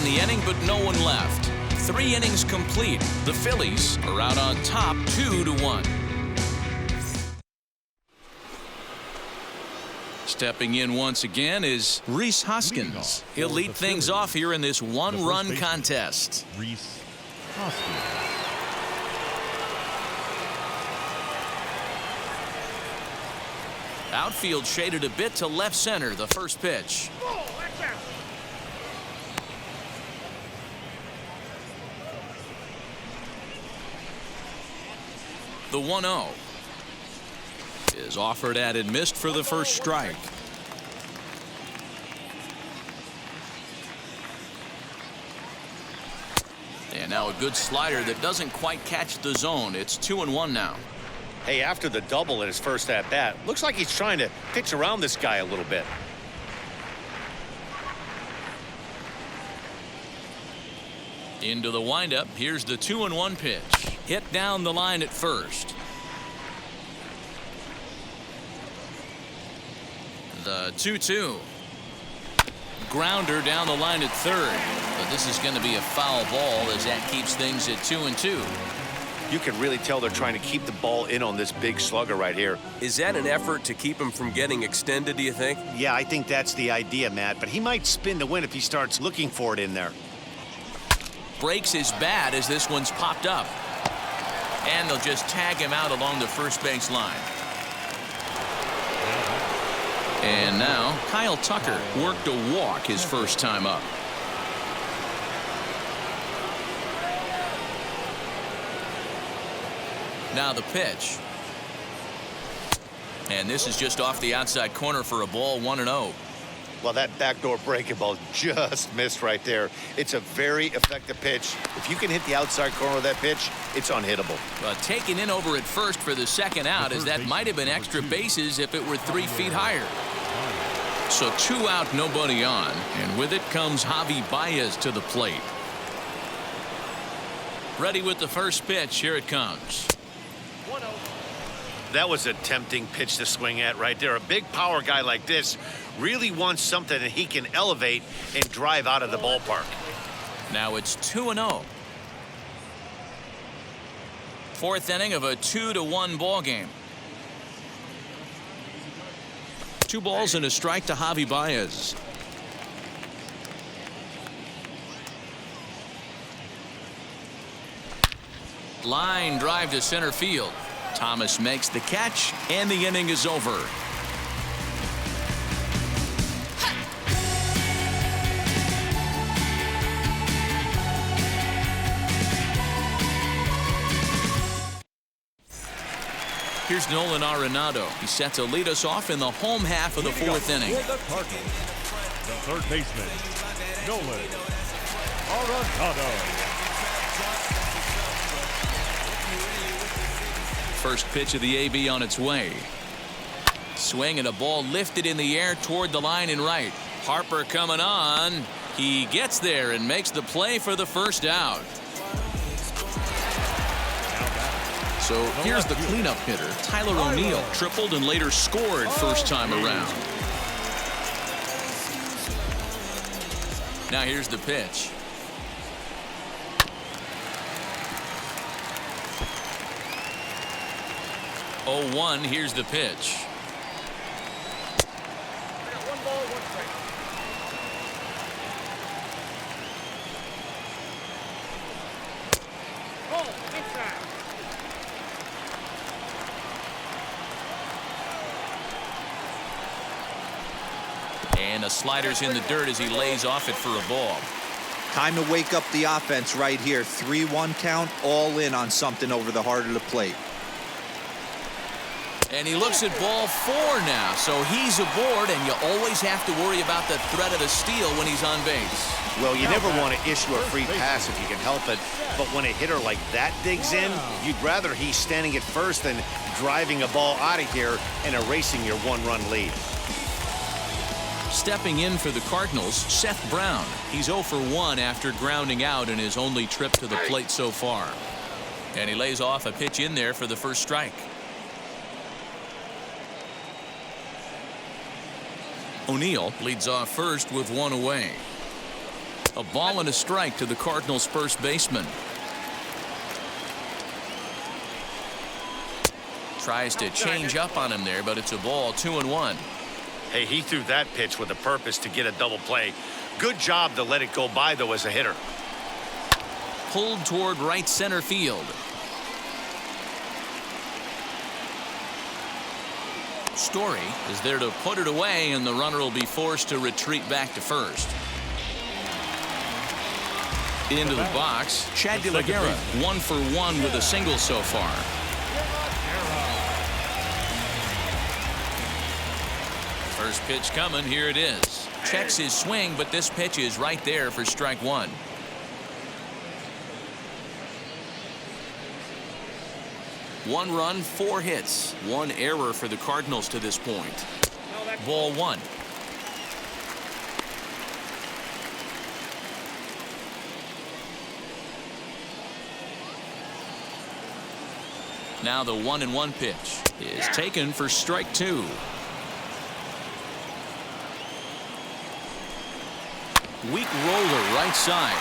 the inning, but no one left. 3 innings complete. The Phillies are out on top 2-1. Stepping in once again is Rhys Hoskins. He'll lead things off here in this one-run contest. Rhys Hoskins. Outfield shaded a bit to left center. The first pitch. The 1-0 is offered at and missed for the first strike. And now a good slider that doesn't quite catch the zone. It's 2-1 now. Hey, after the double in his first at bat, looks like he's trying to pitch around this guy a little bit. Into the windup. Here's the 2-1 pitch. Hit down the line at first. The 2-2. Grounder down the line at third. But this is going to be a foul ball as that keeps things at 2-2. You can really tell they're trying to keep the ball in on this big slugger right here. Is that an effort to keep him from getting extended, do you think? Yeah, I think that's the idea, Matt. But he might spin to win if he starts looking for it in there. Breaks his bat as this one's popped up. And they'll just tag him out along the first base line. And now Kyle Tucker worked a walk his first time up. Now the pitch. And this is just off the outside corner for a ball. 1-0. Well, that backdoor breaking ball just missed right there. It's a very effective pitch. If you can hit the outside corner of that pitch, it's unhittable. But taken in over at first for the second out, as that might have been extra bases if it were 3 feet higher. So 2 out, nobody on. And with it comes Javi Baez to the plate. Ready with the first pitch. Here it comes. That was a tempting pitch to swing at right there. A big power guy like this really wants something that he can elevate and drive out of the ballpark. Now it's 2-0. 4th inning of a 2-1 ball game. 2 balls and a strike to Javi Baez. Line drive to center field. Thomas makes the catch, and the inning is over. Here's Nolan Arenado. He's set to lead us off in the home half of the 4th inning. For the Cardinals, the third baseman, Nolan Arenado. First pitch of the AB on its way. Swing and a ball lifted in the air toward the line in right. Harper coming on. He gets there and makes the play for the first out. So here's the cleanup hitter, Tyler O'Neill. Tripled and later scored first time around. Now here's the pitch. 0-1. Here's the pitch. And the slider's in the dirt as he lays off it for a ball. Time to wake up the offense right here. 3-1 count, all in on something over the heart of the plate. And he looks at ball 4 now, so he's aboard, and you always have to worry about the threat of the steal when he's on base. Well, you never want to issue a free pass if you can help it, but when a hitter like that digs in, you'd rather he's standing at first than driving a ball out of here and erasing your 1-run lead. Stepping in for the Cardinals, Seth Brown. He's 0 for 1 after grounding out in his only trip to the plate so far. And he lays off a pitch in there for the first strike. O'Neill leads off first with 1 away. A ball and a strike to the Cardinals' first baseman. Tries to change up on him there, but it's a ball, 2-1. Hey, he threw that pitch with a purpose to get a double play. Good job to let it go by, though, as a hitter. Pulled toward right center field. Story is there to put it away, and the runner will be forced to retreat back to first. Into the box, Chad De La Guerra, 1 for 1 with a single so far. First pitch coming, here it is. Checks his swing, but this pitch is right there for strike one. One run, 4 hits, 1 error for the Cardinals to this point. Ball 1. Now the 1-1 pitch is taken for strike 2. Weak roller right side.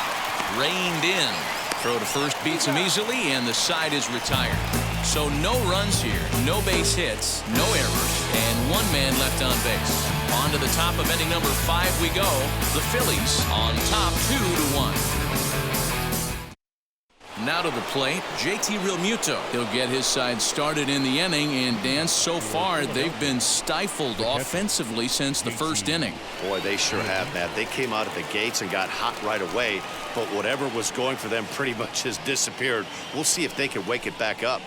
Reined in. Throw to first beats him easily, and the side is retired. So no runs here, no base hits, no errors, and 1 man left on base. On to the top of inning number 5 we go. The Phillies on top 2-1. Now to the plate, JT Realmuto. He'll get his side started in the inning, and Dan, so far they've been stifled offensively since the first inning. Boy, they sure have, Matt. They came out of the gates and got hot right away, but whatever was going for them pretty much has disappeared. We'll see if they can wake it back up.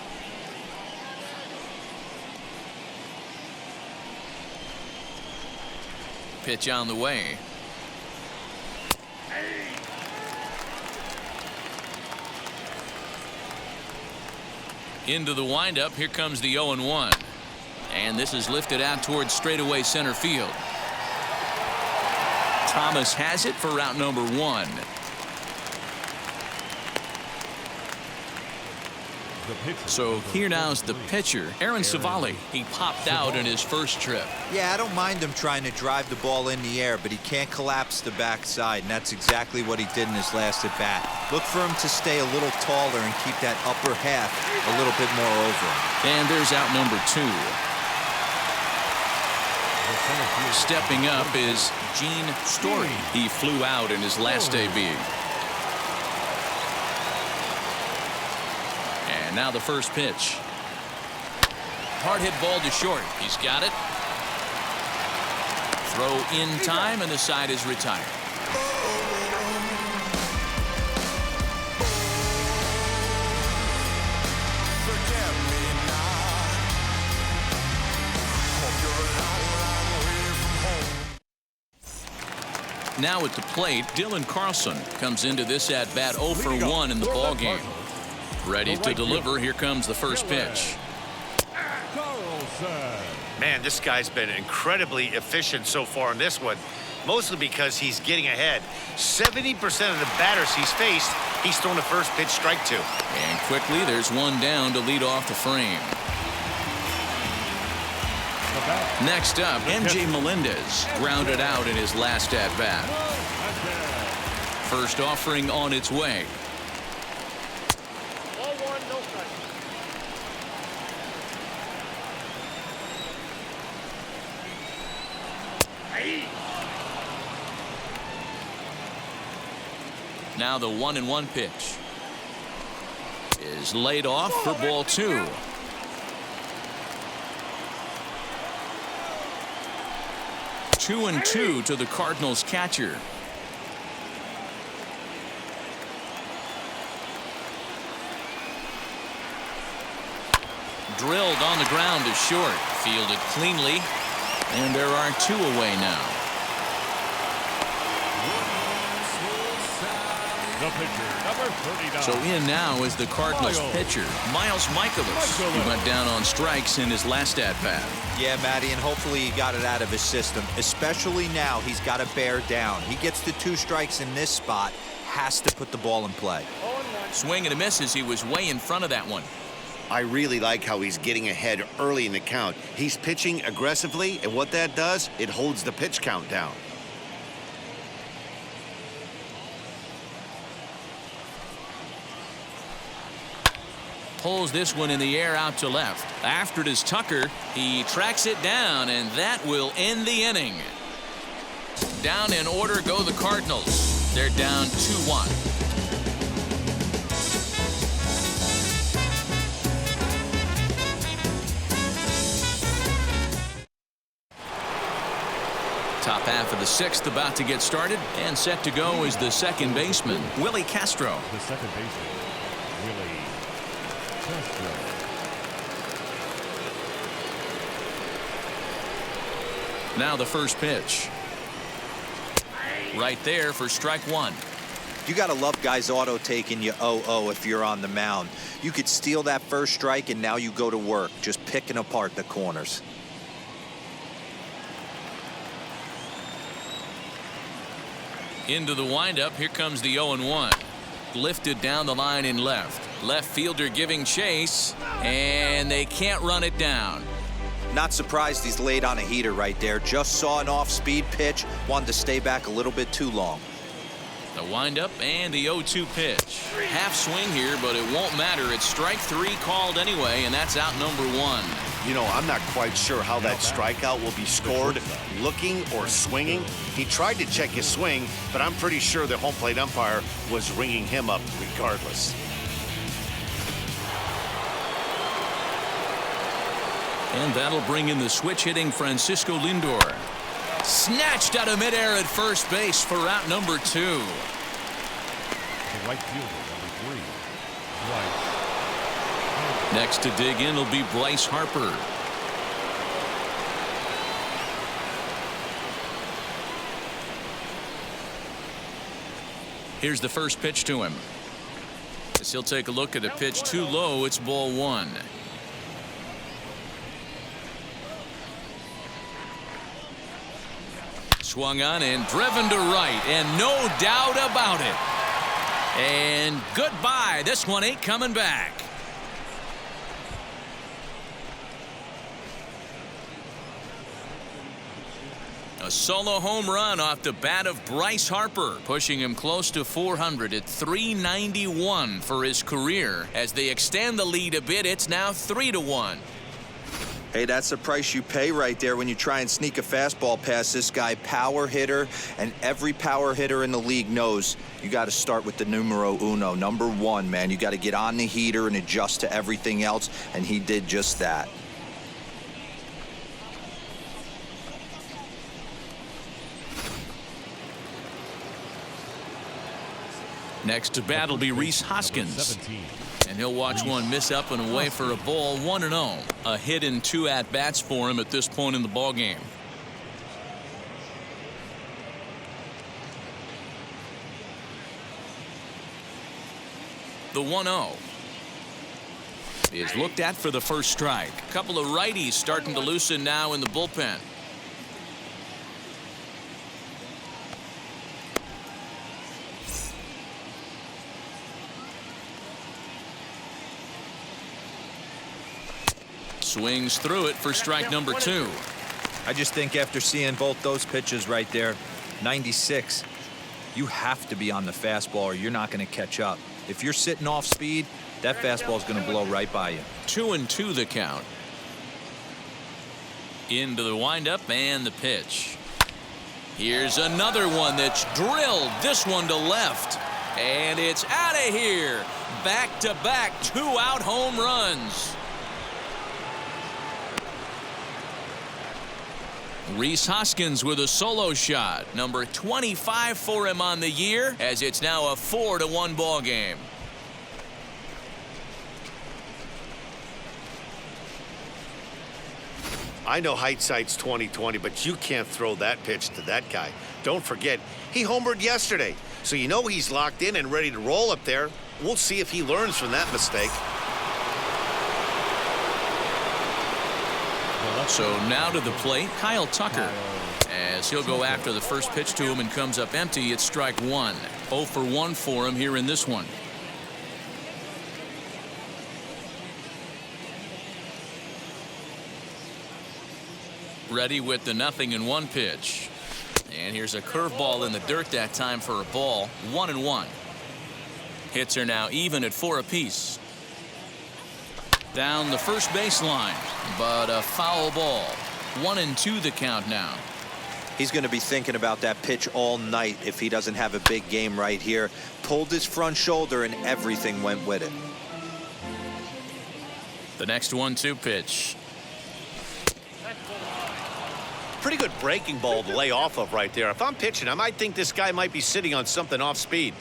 Pitch on the way. Into the windup. Here comes the 0-1. And this is lifted out towards straightaway center field. Thomas has it for route number 1. So here now is the pitcher, Aaron Savali. He popped out in his first trip. Yeah, I don't mind him trying to drive the ball in the air, but he can't collapse the backside, and that's exactly what he did in his last at bat. Look for him to stay a little taller and keep that upper half a little bit more over him. And there's out number 2. Stepping up is Gene Story. He flew out in his last debut. And now the first pitch. Hard hit ball to short. He's got it. Throw in time, and the side is retired. Now at the plate, Dylan Carlson comes into this at bat 0 for 1 in the ball game. Ready to deliver. Here comes the first pitch. Man, this guy's been incredibly efficient so far in this one, mostly because he's getting ahead. 70% of the batters he's faced, he's thrown a first pitch strike to. And quickly, there's one down to lead off the frame. Next up, MJ Melendez grounded out in his last at-bat. First offering on its way. Now the 1-1 pitch is laid off for ball 2. Two and 2 to the Cardinals catcher. Drilled on the ground to short. Fielded cleanly. And there are 2 away now. The pitcher, number 39. So in now is the Cardinals pitcher, Miles Michaelis. He went down on strikes in his last at-bat. Yeah, Matty, and hopefully he got it out of his system. Especially now, he's got to bear down. He gets the 2 strikes in this spot, has to put the ball in play. Swing and a miss as he was way in front of that one. I really like how he's getting ahead early in the count. He's pitching aggressively, and what that does, it holds the pitch count down. pulls this one in the air out to left. After it is Tucker. He tracks it down, and that will end the inning. Down in order go the Cardinals. They're down 2-1. Top half of the sixth about to get started, and set to go is the second baseman, Willie Castro. The second baseman, Willie Castro. Now the first pitch. Right there for strike one. You got to love guys auto taking you 0-0 if you're on the mound. You could steal that first strike, and now you go to work, just picking apart the corners. Into the windup. Here comes the 0-1. Lifted down the line in left. Left fielder giving chase, and they can't run it down. Not surprised he's laid on a heater right there. Just saw an off-speed pitch. Wanted to stay back a little bit too long. The windup and the 0-2 pitch. Half swing here, but it won't matter. It's strike three called anyway, and that's out number one. You know, I'm not quite sure how that strikeout will be scored. Looking or swinging. He tried to check his swing, but I'm pretty sure the home plate umpire was ringing him up regardless. And that'll bring in the switch hitting Francisco Lindor. Snatched out of midair at first base for out number two. The right fielder, number 3, Bryce. Next to dig in will be Bryce Harper. Here's the first pitch to him. As he'll take a look at a pitch too low. It's ball one. Swung on and driven to right, and no doubt about it. And goodbye. This one ain't coming back. A solo home run off the bat of Bryce Harper, pushing him close to 400 at 391 for his career. As they extend the lead a bit, it's now 3-1. Hey, that's the price you pay right there when you try and sneak a fastball past this guy. Power hitter, and every power hitter in the league knows you got to start with the numero uno, number one, man. You got to get on the heater and adjust to everything else, and he did just that. Next to bat will be Rhys Hoskins. And he'll watch one miss up and away for a ball. 1-0. A hit and 2 at-bats for him at this point in the ballgame. The 1-0 is looked at for the first strike. A couple of righties starting to loosen now in the bullpen. Swings through it for strike number 2. I just think after seeing both those pitches right there, 96, you have to be on the fastball or you're not going to catch up. If you're sitting off speed, that fastball is going to blow right by you. 2-2 the count. Into the windup and the pitch. Here's another one that's drilled. This one to left. And it's out of here. Back-to-back 2-out home runs. Rhys Hoskins with a solo shot. Number 25 for him on the year, as it's now a 4-1 ball game. I know hindsight's 20/20, but you can't throw that pitch to that guy. Don't forget, he homered yesterday, so you know he's locked in and ready to roll up there. We'll see if he learns from that mistake. So now to the plate, Kyle Tucker. As he'll go after the first pitch to him and comes up empty, it's strike one. 0 for 1 for him here in this one. Ready with the 0-1 pitch. And here's a curveball in the dirt that time for a ball. 1-1. Hits are now even at 4 apiece. Down the first baseline, but a foul ball. 1-2 the count now. He's going to be thinking about that pitch all night if he doesn't have a big game right here. Pulled his front shoulder and everything went with it. The next 1-2 pitch. Pretty good breaking ball to lay off of right there. If I'm pitching, I might think this guy might be sitting on something off speed.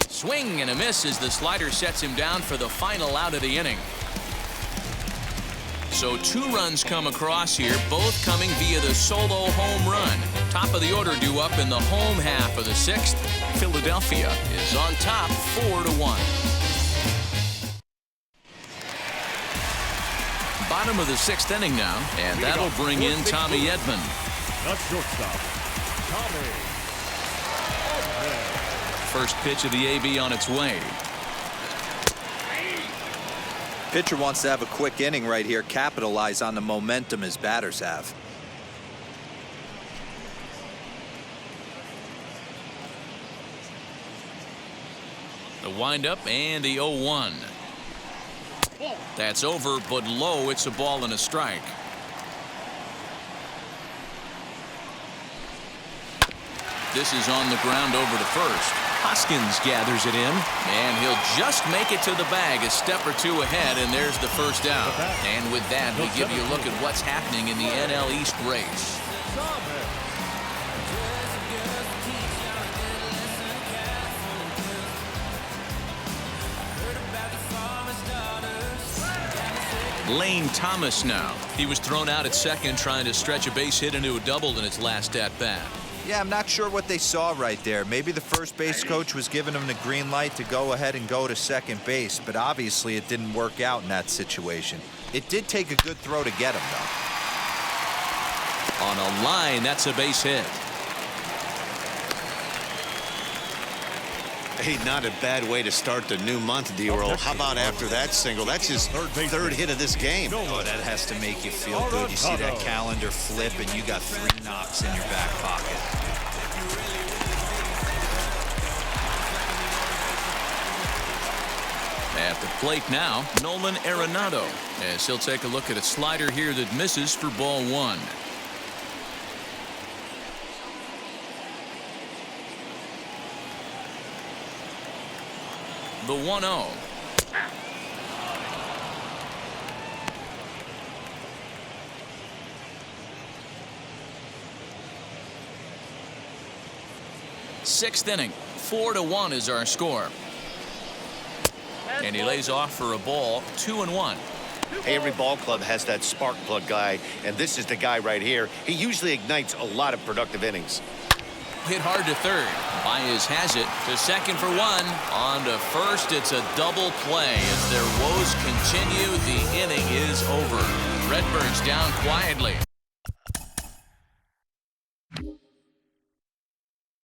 Swing and a miss as the slider sets him down for the final out of the inning. So 2 runs come across here, both coming via the solo home run. Top of the order due up in the home half of the 6th. Philadelphia is on top 4-1. Bottom of the 6th inning now, and that'll bring in Tommy Edman. The shortstop, Tommy. First pitch of the AB on its way. Pitcher wants to have a quick inning right here, capitalize on the momentum his batters have. The windup and the 0-1. That's over, but low. It's a ball and a strike. This is on the ground over to first. Hoskins gathers it in, and he'll just make it to the bag a step or 2 ahead, and there's the first out. And with that, we give you a look at what's happening in the NL East race. Lane Thomas now. He was thrown out at second trying to stretch a base hit into a double in his last at-bat. Yeah, I'm not sure what they saw right there. Maybe the first base coach was giving him the green light to go ahead and go to second base, but obviously it didn't work out in that situation. It did take a good throw to get him, though. On a line, that's a base hit. Hey, not a bad way to start the new month, D-Roll. How about after that single? That's his third hit of this game. Oh, that has to make you feel good. You see that calendar flip, and you got 3 knocks in your back pocket. At the plate now, Nolan Arenado, as he'll take a look at a slider here that misses for ball 1. The 1-0. Sixth inning, 4-1 is our score. And he lays off for a ball, 2-1. Hey, every ball club has that spark plug guy, and this is the guy right here. He usually ignites a lot of productive innings. Hit hard to third. Baez has it to second for 1. On to first. It's a double play. As their woes continue, the inning is over. Redbirds down quietly.